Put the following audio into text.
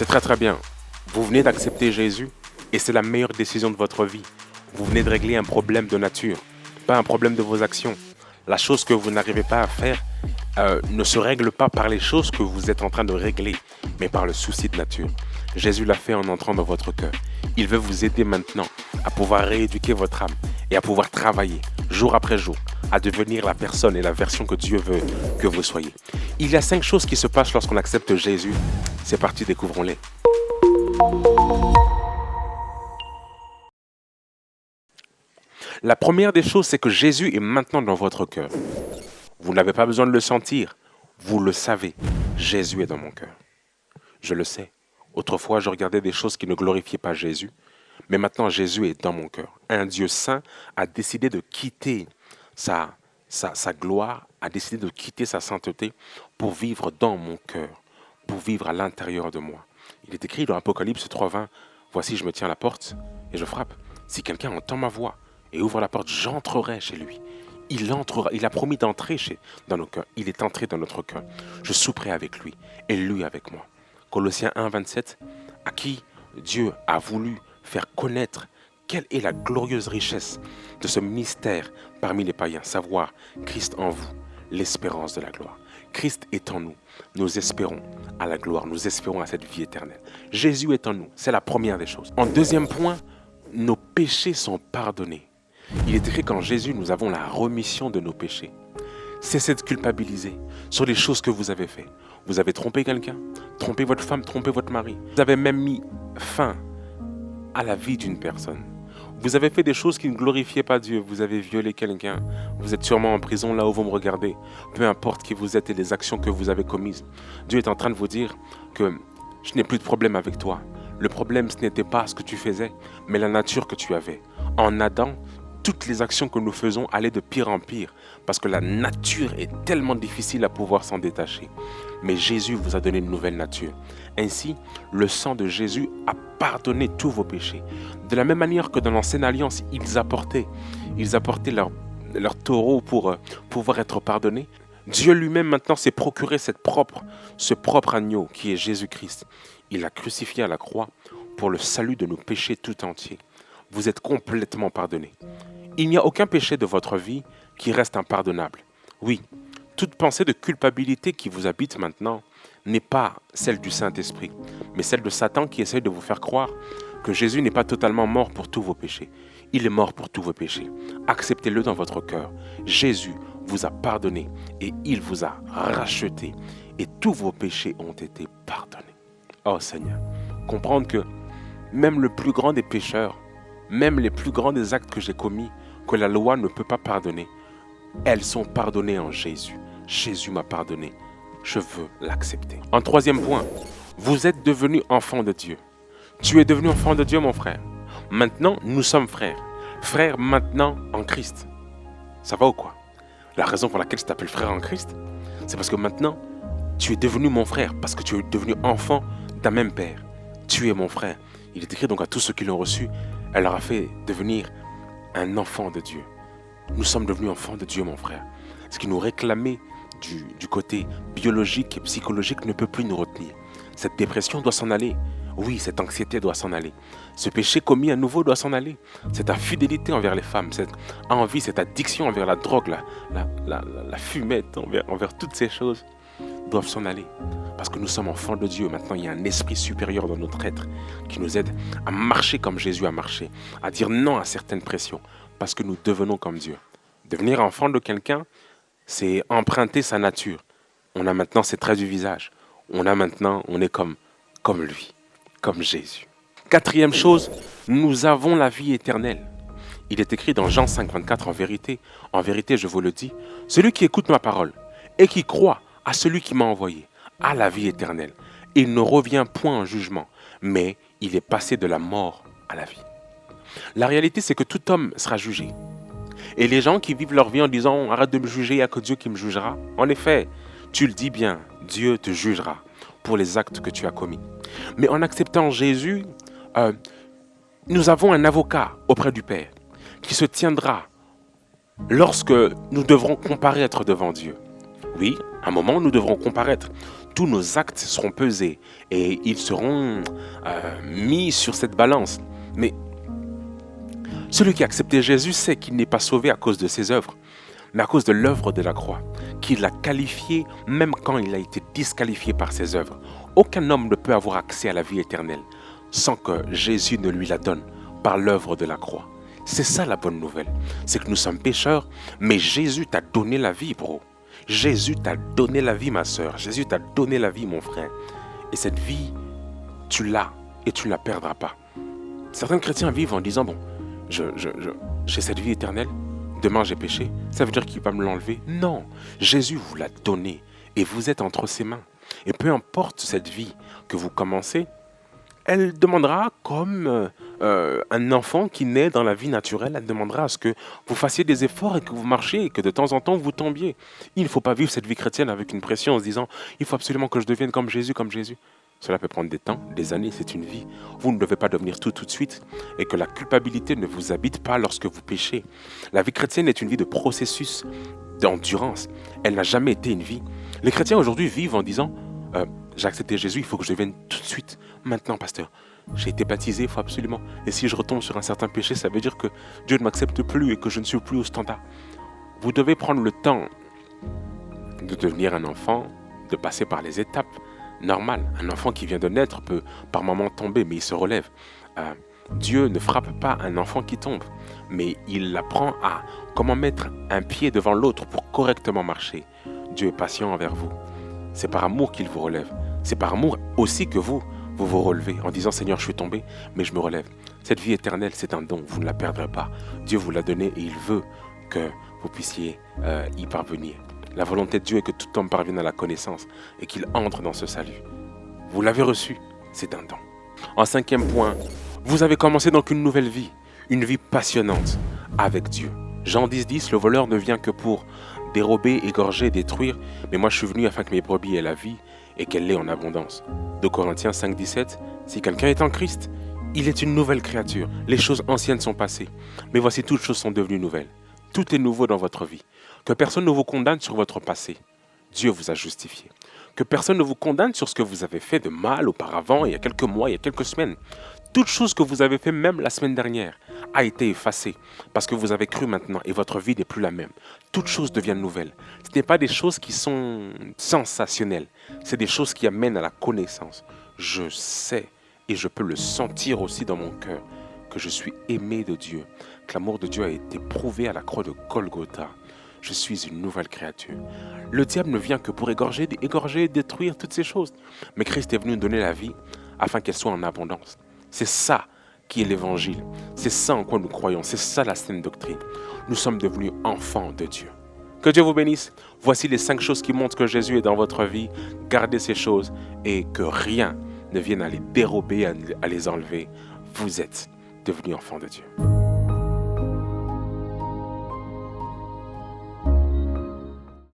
C'est très très bien. Vous venez d'accepter Jésus et c'est la meilleure décision de votre vie. Vous venez de régler un problème de nature, pas un problème de vos actions. La chose que vous n'arrivez pas à faire ne se règle pas par les choses que vous êtes en train de régler, mais par le souci de nature. Jésus l'a fait en entrant dans votre cœur. Il veut vous aider maintenant à pouvoir rééduquer votre âme et à pouvoir travailler jour après jour à devenir la personne et la version que Dieu veut que vous soyez. Il y a 5 choses qui se passent lorsqu'on accepte Jésus. C'est parti, découvrons-les. La première des choses, c'est que Jésus est maintenant dans votre cœur. Vous n'avez pas besoin de le sentir. Vous le savez. Jésus est dans mon cœur. Je le sais. Autrefois, je regardais des choses qui ne glorifiaient pas Jésus. Mais maintenant, Jésus est dans mon cœur. Un Dieu saint a décidé de quitter sa gloire, a décidé de quitter sa sainteté pour vivre dans mon cœur, pour vivre à l'intérieur de moi. Il est écrit dans Apocalypse 3:20, « Voici, je me tiens à la porte et je frappe. Si quelqu'un entend ma voix et ouvre la porte, j'entrerai chez lui. » Il entrera, il a promis d'entrer dans nos cœurs. Il est entré dans notre cœur. Je souperai avec lui et lui avec moi. Colossiens 1:27, à qui Dieu a voulu faire connaître quelle est la glorieuse richesse de ce mystère parmi les païens, savoir Christ en vous, l'espérance de la gloire. Christ est en nous, nous espérons à la gloire, nous espérons à cette vie éternelle. Jésus est en nous, c'est la première des choses. En deuxième point, nos péchés sont pardonnés. Il est écrit qu'en Jésus, nous avons la remission de nos péchés. Cessez de culpabiliser sur les choses que vous avez faites. Vous avez trompé quelqu'un, trompé votre femme, trompé votre mari. Vous avez même mis fin à la vie d'une personne. Vous avez fait des choses qui ne glorifiaient pas Dieu. Vous avez violé quelqu'un. Vous êtes sûrement en prison là où vous me regardez. Peu importe qui vous êtes et les actions que vous avez commises. Dieu est en train de vous dire que je n'ai plus de problème avec toi. Le problème, ce n'était pas ce que tu faisais, mais la nature que tu avais. En Adam, toutes les actions que nous faisons allaient de pire en pire parce que la nature est tellement difficile à pouvoir s'en détacher. Mais Jésus vous a donné une nouvelle nature. Ainsi, le sang de Jésus a pardonné tous vos péchés. De la même manière que dans l'Ancienne Alliance, ils apportaient leur taureau pour pouvoir être pardonnés. Dieu lui-même maintenant s'est procuré ce propre agneau qui est Jésus-Christ. Il l'a crucifié à la croix pour le salut de nos péchés tout entiers. Vous êtes complètement pardonnés. Il n'y a aucun péché de votre vie qui reste impardonnable. Oui, toute pensée de culpabilité qui vous habite maintenant n'est pas celle du Saint-Esprit, mais celle de Satan qui essaie de vous faire croire que Jésus n'est pas totalement mort pour tous vos péchés. Il est mort pour tous vos péchés. Acceptez-le dans votre cœur. Jésus vous a pardonné et il vous a racheté et tous vos péchés ont été pardonnés. Oh Seigneur, comprendre que même le plus grand des pécheurs, même les plus grands des actes que j'ai commis, que la loi ne peut pas pardonner, elles sont pardonnées en Jésus. Jésus m'a pardonné. Je veux l'accepter. En troisième point, vous êtes devenu enfant de Dieu. Tu es devenu enfant de Dieu, mon frère. Maintenant, nous sommes frères. Frères maintenant en Christ. Ça va ou quoi? La raison pour laquelle je t'appelle frère en Christ, c'est parce que maintenant, tu es devenu mon frère, parce que tu es devenu enfant d'un même père. Tu es mon frère. Il est écrit donc à tous ceux qui l'ont reçu, elle leur a fait devenir un enfant de Dieu. Nous sommes devenus enfants de Dieu, mon frère. Ce qui nous réclamait du côté biologique et psychologique ne peut plus nous retenir. Cette dépression doit s'en aller. Oui, cette anxiété doit s'en aller. Ce péché commis à nouveau doit s'en aller. Cette infidélité envers les femmes, cette envie, cette addiction envers la drogue, la fumette, envers toutes ces choses doivent s'en aller. Parce que nous sommes enfants de Dieu. Maintenant, il y a un esprit supérieur dans notre être qui nous aide à marcher comme Jésus a marché, à dire non à certaines pressions, parce que nous devenons comme Dieu. Devenir enfant de quelqu'un, c'est emprunter sa nature. On a maintenant ses traits du visage. On est comme lui, comme Jésus. Quatrième chose, nous avons la vie éternelle. Il est écrit dans Jean 5:24, en vérité, je vous le dis, celui qui écoute ma parole et qui croit à celui qui m'a envoyé a la vie éternelle. Il ne revient point en jugement, mais il est passé de la mort à la vie. La réalité, c'est que tout homme sera jugé. Et les gens qui vivent leur vie en disant « Arrête de me juger, il n'y a que Dieu qui me jugera », en effet, tu le dis bien, Dieu te jugera pour les actes que tu as commis. Mais en acceptant Jésus, nous avons un avocat auprès du Père qui se tiendra lorsque nous devrons comparaître devant Dieu. Oui, à un moment, nous devrons comparaître. tous nos actes seront pesés et ils seront mis sur cette balance. Mais celui qui a accepté Jésus sait qu'il n'est pas sauvé à cause de ses œuvres, mais à cause de l'œuvre de la croix, qu'il l'a qualifié même quand il a été disqualifié par ses œuvres. Aucun homme ne peut avoir accès à la vie éternelle sans que Jésus ne lui la donne par l'œuvre de la croix. C'est ça la bonne nouvelle, c'est que nous sommes pécheurs, mais Jésus t'a donné la vie, bro. Jésus t'a donné la vie, ma sœur. Jésus t'a donné la vie, mon frère. Et cette vie, tu l'as et tu ne la perdras pas. Certains chrétiens vivent en disant, bon, j'ai cette vie éternelle, demain j'ai péché, ça veut dire qu'il va me l'enlever? Non, Jésus vous l'a donné et vous êtes entre ses mains. Et peu importe cette vie que vous commencez, elle demandera, comme un enfant qui naît dans la vie naturelle, elle demandera à ce que vous fassiez des efforts et que vous marchiez et que de temps en temps vous tombiez. Il ne faut pas vivre cette vie chrétienne avec une pression en se disant « il faut absolument que je devienne comme Jésus, comme Jésus ». Cela peut prendre des temps, des années, c'est une vie. Vous ne devez pas devenir tout de suite et que la culpabilité ne vous habite pas lorsque vous péchez. La vie chrétienne est une vie de processus, d'endurance. Elle n'a jamais été une vie. Les chrétiens aujourd'hui vivent en disant j'ai accepté Jésus, il faut que je devienne tout de suite. Maintenant, pasteur, j'ai été baptisé, il faut absolument. Et si je retombe sur un certain péché, ça veut dire que Dieu ne m'accepte plus et que je ne suis plus au standard. Vous devez prendre le temps de devenir un enfant, de passer par les étapes normales. Un enfant qui vient de naître peut par moments tomber, mais il se relève. Dieu ne frappe pas un enfant qui tombe, mais il apprend à comment mettre un pied devant l'autre pour correctement marcher. Dieu est patient envers vous. C'est par amour qu'il vous relève. C'est par amour aussi que vous vous relevez en disant « Seigneur, je suis tombé, mais je me relève ». Cette vie éternelle, c'est un don, vous ne la perdrez pas. Dieu vous l'a donné et il veut que vous puissiez y parvenir. La volonté de Dieu est que tout homme parvienne à la connaissance et qu'il entre dans ce salut. Vous l'avez reçu, c'est un don. En 5e point, vous avez commencé donc une nouvelle vie, une vie passionnante avec Dieu. Jean 10,10, le voleur ne vient que pour dérober, égorger, détruire, mais moi je suis venu afin que mes brebis aient la vie et qu'elle l'ait en abondance. 2 Corinthiens 5,17, si quelqu'un est en Christ, il est une nouvelle créature. Les choses anciennes sont passées, mais voici toutes choses sont devenues nouvelles. Tout est nouveau dans votre vie. Que personne ne vous condamne sur votre passé. Dieu vous a justifié. Que personne ne vous condamne sur ce que vous avez fait de mal auparavant, il y a quelques mois, il y a quelques semaines. Toute chose que vous avez fait même la semaine dernière a été effacée parce que vous avez cru maintenant et votre vie n'est plus la même. Toutes choses deviennent nouvelles. Ce n'est pas des choses qui sont sensationnelles. C'est des choses qui amènent à la connaissance. Je sais et je peux le sentir aussi dans mon cœur que je suis aimé de Dieu, que l'amour de Dieu a été prouvé à la croix de Golgotha. Je suis une nouvelle créature. Le diable ne vient que pour égorger, détruire toutes ces choses. Mais Christ est venu nous donner la vie afin qu'elle soit en abondance. C'est ça qui est l'évangile. C'est ça en quoi nous croyons. C'est ça la saine doctrine. Nous sommes devenus enfants de Dieu. Que Dieu vous bénisse. Voici les 5 choses qui montrent que Jésus est dans votre vie. Gardez ces choses et que rien ne vienne à les dérober, à les enlever. Vous êtes devenus enfants de Dieu.